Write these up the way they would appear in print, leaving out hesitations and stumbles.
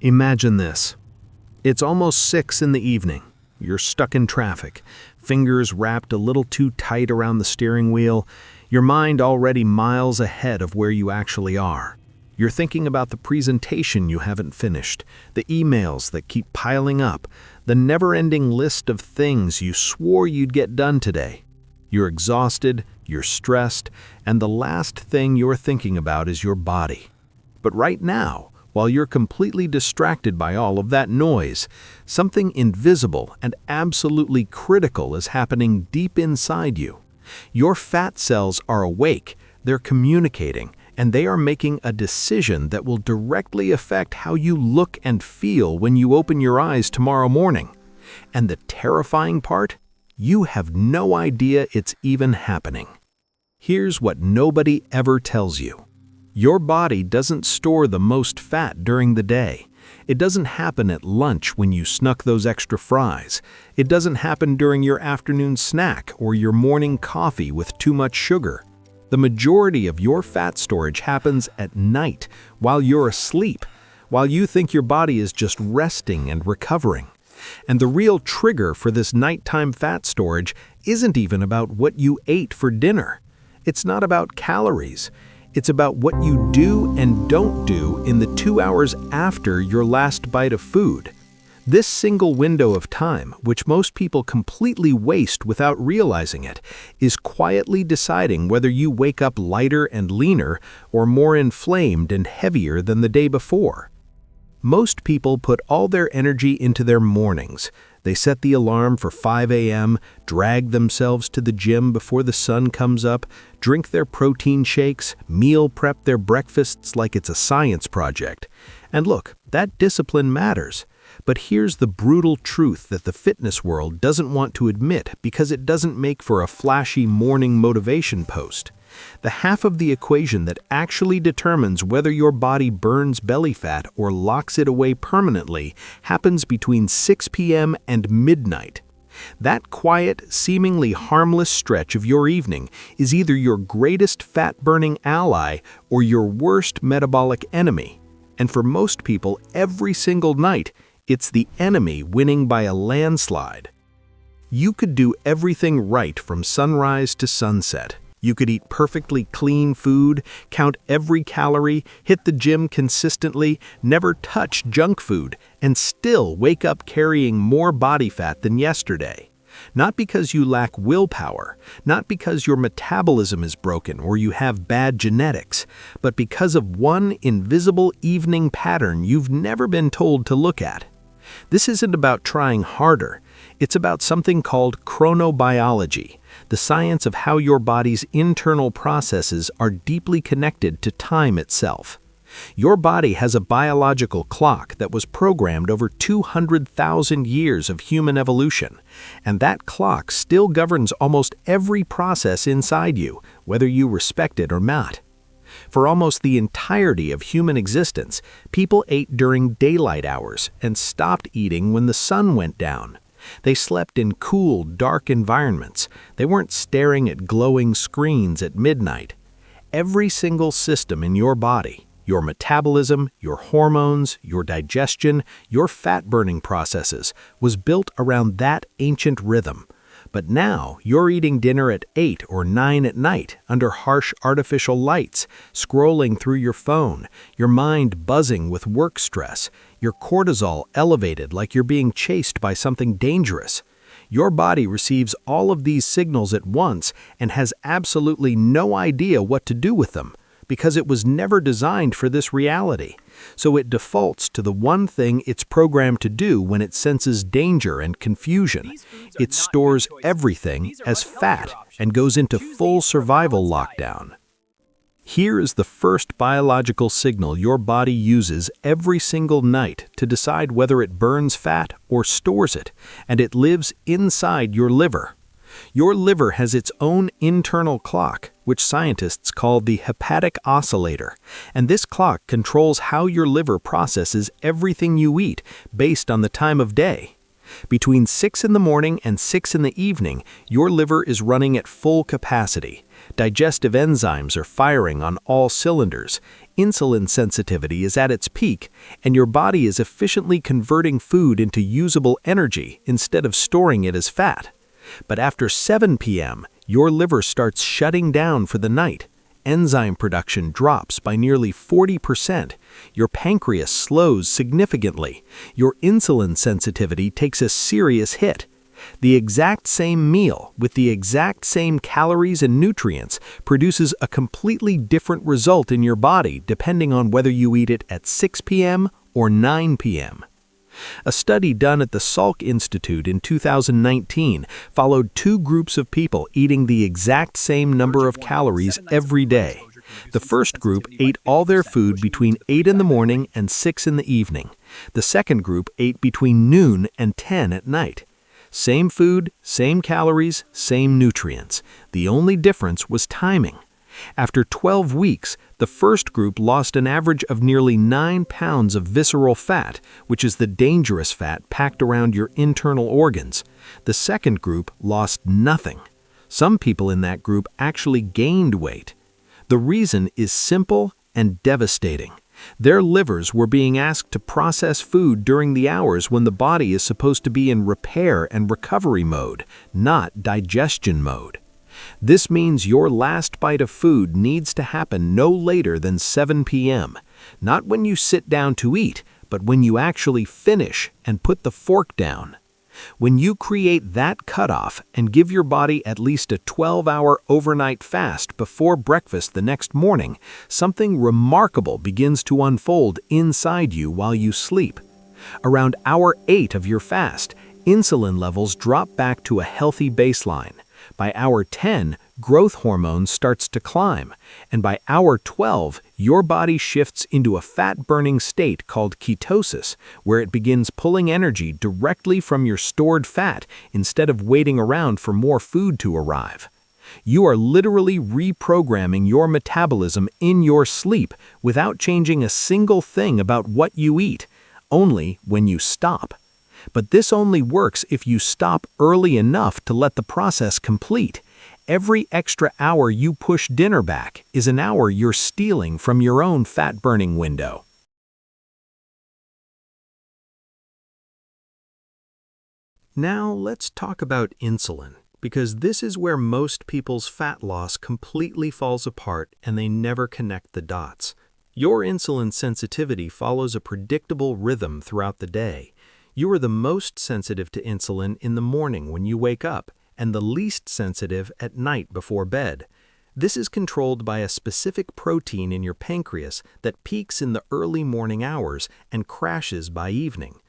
Imagine this. It's almost 6 in the evening. You're stuck in traffic, fingers wrapped a little too tight around the steering wheel, your mind already miles ahead of where you actually are. You're thinking about the presentation you haven't finished, the emails that keep piling up, the never-ending list of things you swore you'd get done today. You're exhausted, you're stressed, and the last thing you're thinking about is your body. But right now, while you're completely distracted by all of that noise, something invisible and absolutely critical is happening deep inside you. Your fat cells are awake, they're communicating, and they are making a decision that will directly affect how you look and feel when you open your eyes tomorrow morning. And the terrifying part? You have no idea it's even happening. Here's what nobody ever tells you. Your body doesn't store the most fat during the day. It doesn't happen at lunch when you snuck those extra fries. It doesn't happen during your afternoon snack or your morning coffee with too much sugar. The majority of your fat storage happens at night, while you're asleep, while you think your body is just resting and recovering. And the real trigger for this nighttime fat storage isn't even about what you ate for dinner. It's not about calories. It's about what you do and don't do in the 2 hours after your last bite of food. This single window of time, which most people completely waste without realizing it, is quietly deciding whether you wake up lighter and leaner or more inflamed and heavier than the day before. Most people put all their energy into their mornings. They set the alarm for 5 a.m., drag themselves to the gym before the sun comes up, drink their protein shakes, meal prep their breakfasts like it's a science project. And look, that discipline matters. But here's the brutal truth that the fitness world doesn't want to admit because it doesn't make for a flashy morning motivation post. The half of the equation that actually determines whether your body burns belly fat or locks it away permanently happens between 6 p.m. and midnight. That quiet, seemingly harmless stretch of your evening is either your greatest fat-burning ally or your worst metabolic enemy. And for most people, every single night, it's the enemy winning by a landslide. You could do everything right from sunrise to sunset. You could eat perfectly clean food, count every calorie, hit the gym consistently, never touch junk food, and still wake up carrying more body fat than yesterday. Not because you lack willpower, not because your metabolism is broken or you have bad genetics, but because of one invisible evening pattern you've never been told to look at. This isn't about trying harder. It's about something called chronobiology, the science of how your body's internal processes are deeply connected to time itself. Your body has a biological clock that was programmed over 200,000 years of human evolution, and that clock still governs almost every process inside you, whether you respect it or not. For almost the entirety of human existence, people ate during daylight hours and stopped eating when the sun went down. They slept in cool, dark environments. They weren't staring at glowing screens at midnight. Every single system in your body, your metabolism, your hormones, your digestion, your fat-burning processes, was built around that ancient rhythm. But now, you're eating dinner at 8 or 9 at night, under harsh artificial lights, scrolling through your phone, your mind buzzing with work stress, your cortisol elevated like you're being chased by something dangerous. Your body receives all of these signals at once and has absolutely no idea what to do with them, because it was never designed for this reality. So it defaults to the one thing it's programmed to do when it senses danger and confusion. It stores everything as fat and goes into full survival lockdown. Here is the first biological signal your body uses every single night to decide whether it burns fat or stores it, and it lives inside your liver. Your liver has its own internal clock, which scientists call the hepatic oscillator, and this clock controls how your liver processes everything you eat based on the time of day. Between 6 in the morning and 6 in the evening, your liver is running at full capacity. Digestive enzymes are firing on all cylinders. Insulin sensitivity is at its peak, and your body is efficiently converting food into usable energy instead of storing it as fat. But after 7 p.m., your liver starts shutting down for the night. Enzyme production drops by nearly 40%. Your pancreas slows significantly. Your insulin sensitivity takes a serious hit. The exact same meal, with the exact same calories and nutrients, produces a completely different result in your body depending on whether you eat it at 6 p.m. or 9 p.m. A study done at the Salk Institute in 2019 followed 2 groups of people eating the exact same number of calories every day. The first group ate all their food between 8 in the morning and 6 in the evening. The second group ate between noon and 10 at night. Same food, same calories, same nutrients. The only difference was timing. After 12 weeks, the first group lost an average of nearly 9 pounds of visceral fat, which is the dangerous fat packed around your internal organs. The second group lost nothing. Some people in that group actually gained weight. The reason is simple and devastating. Their livers were being asked to process food during the hours when the body is supposed to be in repair and recovery mode, not digestion mode. This means your last bite of food needs to happen no later than 7 p.m., not when you sit down to eat, but when you actually finish and put the fork down. When you create that cutoff and give your body at least a 12-hour overnight fast before breakfast the next morning, something remarkable begins to unfold inside you while you sleep. Around hour 8 of your fast, insulin levels drop back to a healthy baseline. By hour 10, growth hormone starts to climb, and by hour 12, your body shifts into a fat-burning state called ketosis, where it begins pulling energy directly from your stored fat instead of waiting around for more food to arrive. You are literally reprogramming your metabolism in your sleep without changing a single thing about what you eat, only when you stop. But this only works if you stop early enough to let the process complete. Every extra hour you push dinner back is an hour you're stealing from your own fat-burning window. Now let's talk about insulin, because this is where most people's fat loss completely falls apart and they never connect the dots. Your insulin sensitivity follows a predictable rhythm throughout the day. You are the most sensitive to insulin in the morning when you wake up, and the least sensitive at night before bed. This is controlled by a specific protein in your pancreas that peaks in the early morning hours and crashes by evening.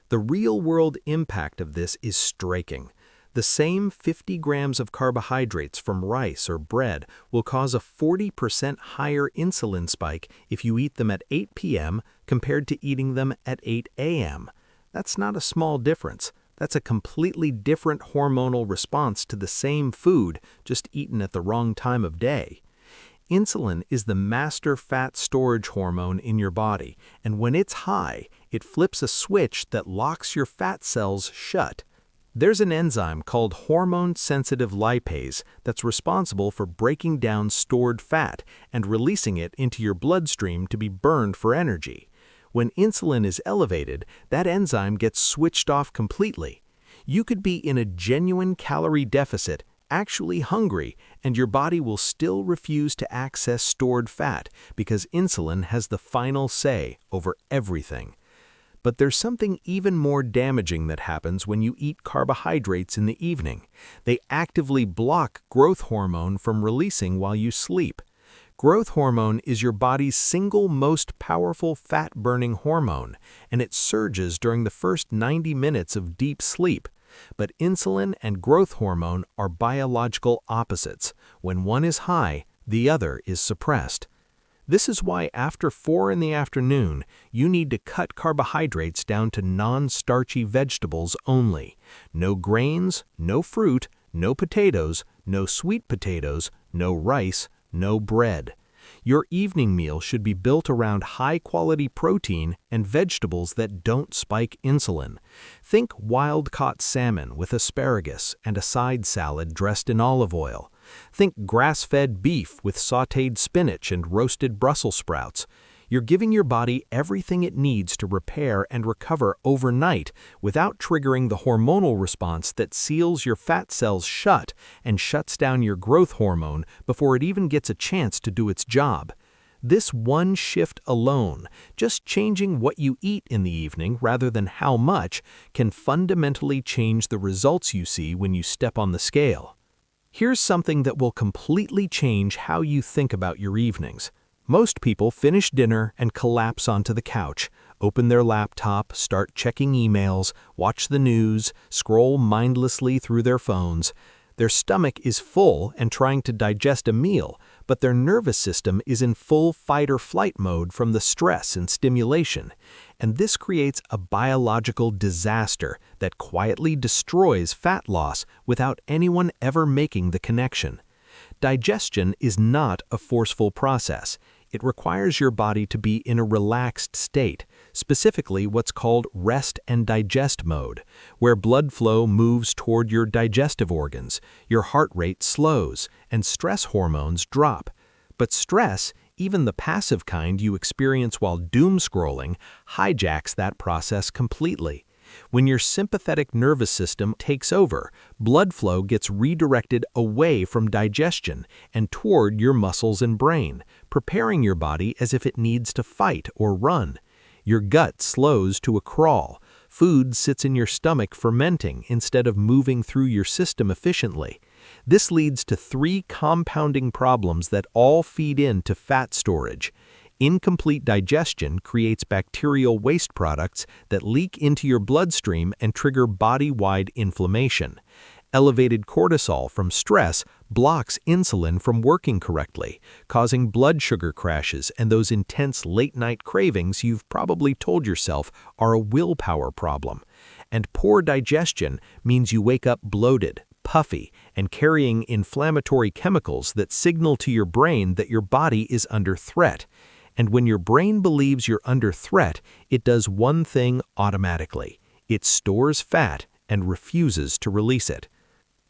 The real-world impact of this is striking. The same 50 grams of carbohydrates from rice or bread will cause a 40% higher insulin spike if you eat them at 8 p.m. compared to eating them at 8 a.m. That's not a small difference. That's a completely different hormonal response to the same food, just eaten at the wrong time of day. Insulin is the master fat storage hormone in your body, and when it's high, it flips a switch that locks your fat cells shut. There's an enzyme called hormone-sensitive lipase that's responsible for breaking down stored fat and releasing it into your bloodstream to be burned for energy. When insulin is elevated, that enzyme gets switched off completely. You could be in a genuine calorie deficit, actually hungry, and your body will still refuse to access stored fat because insulin has the final say over everything. But there's something even more damaging that happens when you eat carbohydrates in the evening. They actively block growth hormone from releasing while you sleep. Growth hormone is your body's single most powerful fat-burning hormone, and it surges during the first 90 minutes of deep sleep. But insulin and growth hormone are biological opposites. When one is high, the other is suppressed. This is why after 4 in the afternoon, you need to cut carbohydrates down to non-starchy vegetables only. No grains, no fruit, no potatoes, no sweet potatoes, no rice, no bread. Your evening meal should be built around high-quality protein and vegetables that don't spike insulin. Think wild-caught salmon with asparagus and a side salad dressed in olive oil. Think grass-fed beef with sautéed spinach and roasted Brussels sprouts. You're giving your body everything it needs to repair and recover overnight without triggering the hormonal response that seals your fat cells shut and shuts down your growth hormone before it even gets a chance to do its job. This one shift alone, just changing what you eat in the evening rather than how much, can fundamentally change the results you see when you step on the scale. Here's something that will completely change how you think about your evenings. Most people finish dinner and collapse onto the couch, open their laptop, start checking emails, watch the news, scroll mindlessly through their phones. Their stomach is full and trying to digest a meal, but their nervous system is in full fight-or-flight mode from the stress and stimulation. And this creates a biological disaster that quietly destroys fat loss without anyone ever making the connection. Digestion is not a forceful process. It requires your body to be in a relaxed state, specifically what's called rest and digest mode, where blood flow moves toward your digestive organs, your heart rate slows, and stress hormones drop. But stress, even the passive kind you experience while doom scrolling, hijacks that process completely. When your sympathetic nervous system takes over, blood flow gets redirected away from digestion and toward your muscles and brain, preparing your body as if it needs to fight or run. Your gut slows to a crawl. Food sits in your stomach fermenting instead of moving through your system efficiently. This leads to 3 compounding problems that all feed into fat storage. Incomplete digestion creates bacterial waste products that leak into your bloodstream and trigger body-wide inflammation. Elevated cortisol from stress blocks insulin from working correctly, causing blood sugar crashes and those intense late-night cravings you've probably told yourself are a willpower problem. And poor digestion means you wake up bloated, puffy, and carrying inflammatory chemicals that signal to your brain that your body is under threat. And when your brain believes you're under threat, it does one thing automatically. It stores fat and refuses to release it.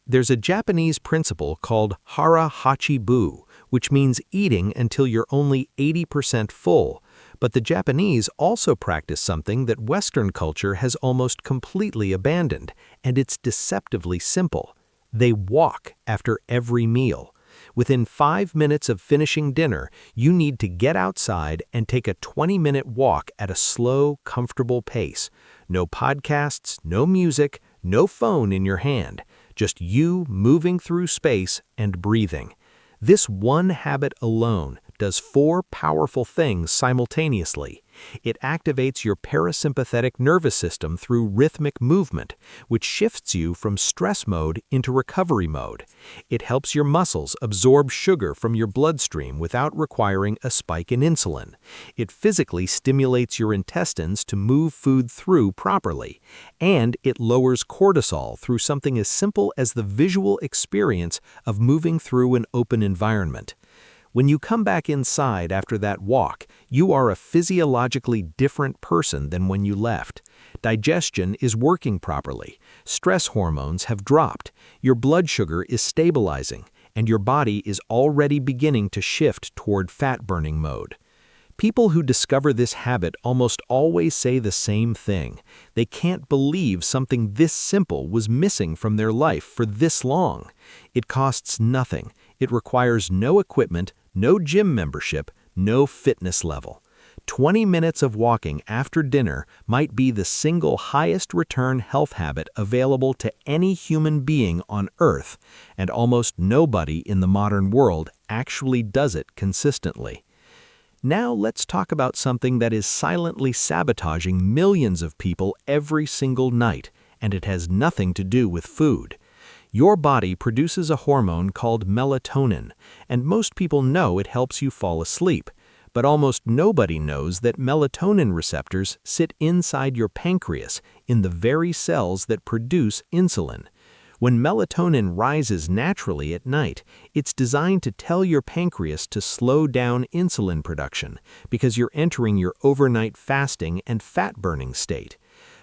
There's a Japanese principle called hara hachi bu, which means eating until you're only 80% full. But the Japanese also practice something that Western culture has almost completely abandoned, and it's deceptively simple. They walk after every meal. Within 5 minutes of finishing dinner, you need to get outside and take a 20-minute walk at a slow, comfortable pace. No podcasts, no music, no phone in your hand. Just you moving through space and breathing. This one habit alone does 4 powerful things simultaneously. It activates your parasympathetic nervous system through rhythmic movement, which shifts you from stress mode into recovery mode. It helps your muscles absorb sugar from your bloodstream without requiring a spike in insulin. It physically stimulates your intestines to move food through properly. And it lowers cortisol through something as simple as the visual experience of moving through an open environment. When you come back inside after that walk, you are a physiologically different person than when you left. Digestion is working properly. Stress hormones have dropped. Your blood sugar is stabilizing, and your body is already beginning to shift toward fat-burning mode. People who discover this habit almost always say the same thing. They can't believe something this simple was missing from their life for this long. It costs nothing. It requires no equipment, no gym membership, no fitness level. 20 minutes of walking after dinner might be the single highest return health habit available to any human being on Earth, and almost nobody in the modern world actually does it consistently. Now let's talk about something that is silently sabotaging millions of people every single night, and it has nothing to do with food. Your body produces a hormone called melatonin, and most people know it helps you fall asleep. But almost nobody knows that melatonin receptors sit inside your pancreas, in the very cells that produce insulin. When melatonin rises naturally at night, it's designed to tell your pancreas to slow down insulin production because you're entering your overnight fasting and fat-burning state.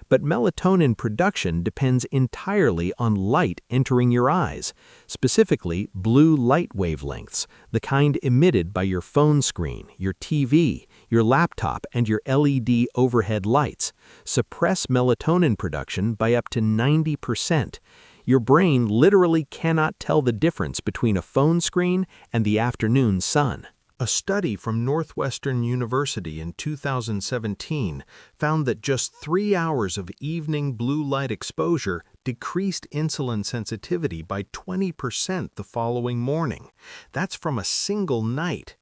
But melatonin production depends entirely on light entering your eyes, specifically blue light wavelengths, the kind emitted by your phone screen, your TV, your laptop, and your LED overhead lights. Suppress melatonin production by up to 90%. Your brain literally cannot tell the difference between a phone screen and the afternoon sun. A study from Northwestern University in 2017 found that just 3 hours of evening blue light exposure decreased insulin sensitivity by 20% the following morning. That's from a single night.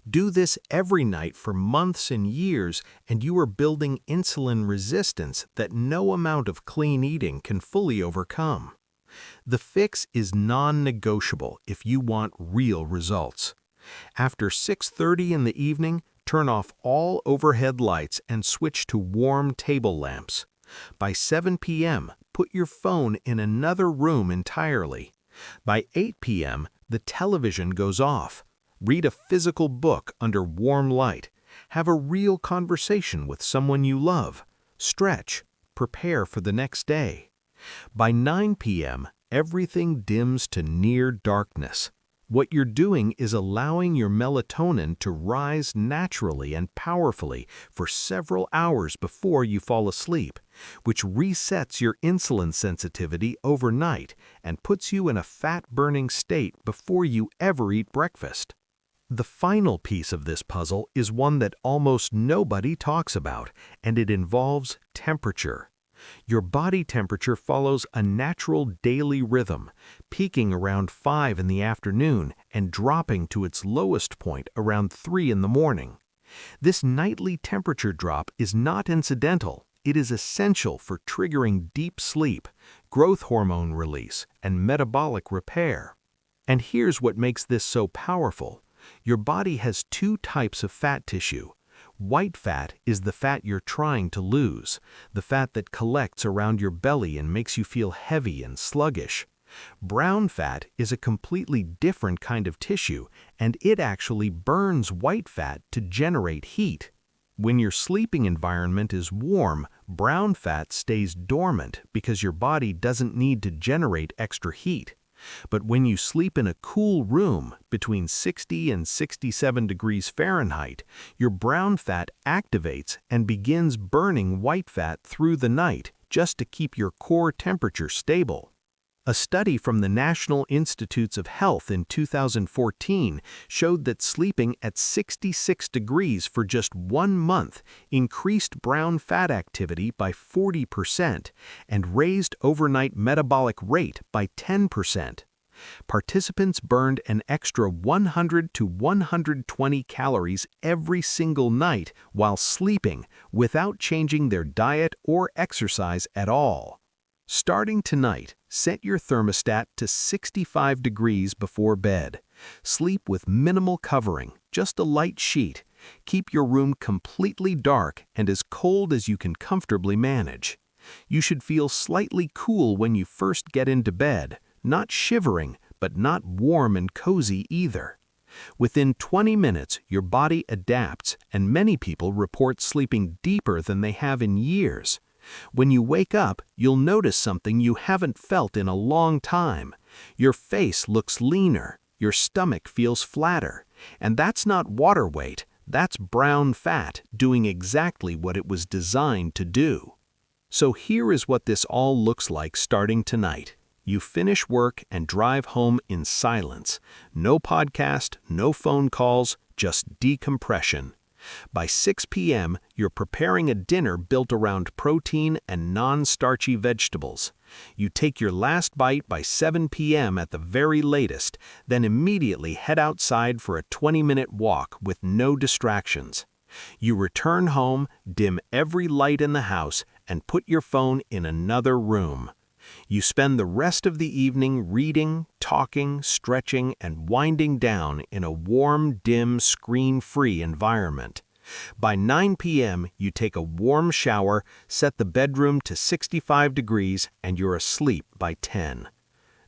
Do this every night for months and years, and you are building insulin resistance that no amount of clean eating can fully overcome. The fix is non-negotiable if you want real results. After 6:30 in the evening, turn off all overhead lights and switch to warm table lamps. By 7 p.m., put your phone in another room entirely. By 8 p.m., the television goes off. Read a physical book under warm light. Have a real conversation with someone you love. Stretch. Prepare for the next day. By 9 p.m., everything dims to near darkness. What you're doing is allowing your melatonin to rise naturally and powerfully for several hours before you fall asleep, which resets your insulin sensitivity overnight and puts you in a fat-burning state before you ever eat breakfast. The final piece of this puzzle is one that almost nobody talks about, and it involves temperature. Your body temperature follows a natural daily rhythm, peaking around 5 in the afternoon and dropping to its lowest point around 3 in the morning. This nightly temperature drop is not incidental. It is essential for triggering deep sleep, growth hormone release, and metabolic repair. And here's what makes this so powerful. Your body has 2 types of fat tissue. White fat is the fat you're trying to lose, the fat that collects around your belly and makes you feel heavy and sluggish. Brown fat is a completely different kind of tissue, and it actually burns white fat to generate heat. When your sleeping environment is warm, brown fat stays dormant because your body doesn't need to generate extra heat. But when you sleep in a cool room between 60 and 67 degrees Fahrenheit, your brown fat activates and begins burning white fat through the night just to keep your core temperature stable. A study from the National Institutes of Health in 2014 showed that sleeping at 66 degrees for just 1 month increased brown fat activity by 40% and raised overnight metabolic rate by 10%. Participants burned an extra 100 to 120 calories every single night while sleeping without changing their diet or exercise at all. Starting tonight, set your thermostat to 65 degrees before bed. Sleep with minimal covering, just a light sheet. Keep your room completely dark and as cold as you can comfortably manage. You should feel slightly cool when you first get into bed, not shivering, but not warm and cozy either. Within 20 minutes, your body adapts, and many people report sleeping deeper than they have in years. When you wake up, you'll notice something you haven't felt in a long time. Your face looks leaner, your stomach feels flatter, and that's not water weight, that's brown fat doing exactly what it was designed to do. So here is what this all looks like starting tonight. You finish work and drive home in silence. No podcast, no phone calls, just decompression. By 6 p.m., you're preparing a dinner built around protein and non-starchy vegetables. You take your last bite by 7 p.m. at the very latest, then immediately head outside for a 20-minute walk with no distractions. You return home, dim every light in the house, and put your phone in another room. You spend the rest of the evening reading, talking, stretching, and winding down in a warm, dim, screen-free environment. By 9 p.m., you take a warm shower, set the bedroom to 65 degrees, and you're asleep by 10.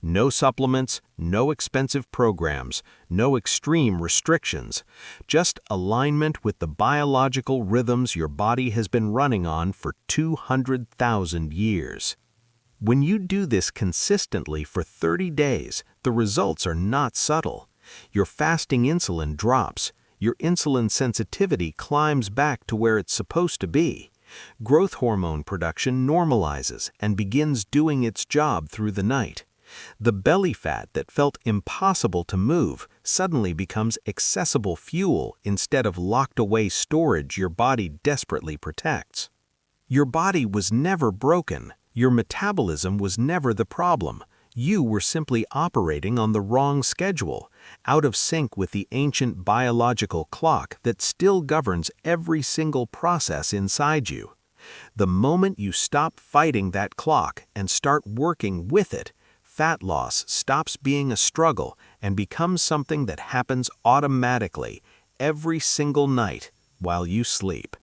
No supplements, no expensive programs, no extreme restrictions. Just alignment with the biological rhythms your body has been running on for 200,000 years. When you do this consistently for 30 days, the results are not subtle. Your fasting insulin drops. Your insulin sensitivity climbs back to where it's supposed to be. Growth hormone production normalizes and begins doing its job through the night. The belly fat that felt impossible to move suddenly becomes accessible fuel instead of locked away storage your body desperately protects. Your body was never broken. Your metabolism was never the problem. You were simply operating on the wrong schedule, out of sync with the ancient biological clock that still governs every single process inside you. The moment you stop fighting that clock and start working with it, fat loss stops being a struggle and becomes something that happens automatically every single night while you sleep.